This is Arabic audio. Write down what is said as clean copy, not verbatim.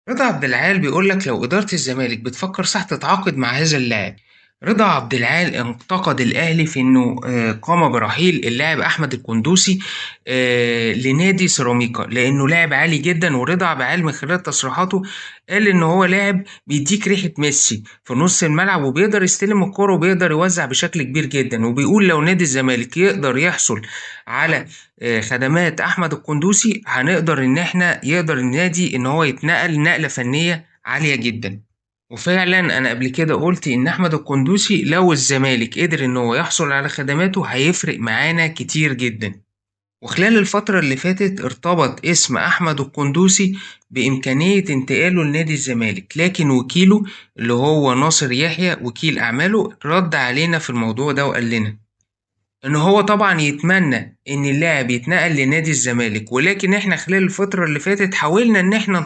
رضا عبد العال بيقول لك لو إدارة الزمالك بتفكر صح تتعاقد مع هذا اللاعب. رضا عبد العال انتقد الأهلي في إنه قام برحيل اللاعب أحمد القندوسي لنادي سيراميكا لأنه لاعب عالي جدا. ورضا عبد العال من خلال تصريحاته قال إن هو لاعب بيديك ريحة ميسي في نص الملعب، وبيقدر يستلم الكرة وبيقدر يوزع بشكل كبير جدا. وبيقول لو نادي الزمالك يقدر يحصل على خدمات احمد القندوسي هنقدر ان احنا يقدر النادي ان هو يتنقل نقلة فنية عالية جدا. وفعلا انا قبل كده قلت ان احمد القندوسي لو الزمالك قدر ان هو يحصل على خدماته هيفرق معانا كتير جدا. وخلال الفترة اللي فاتت ارتبط اسم احمد القندوسي بامكانية انتقاله لنادي الزمالك، لكن وكيله اللي هو ناصر يحيى وكيل اعماله رد علينا في الموضوع ده وقال لنا ان هو طبعا يتمنى ان اللاعب يتنقل لنادي الزمالك، ولكن احنا خلال الفترة اللي فاتت حاولنا ان احنا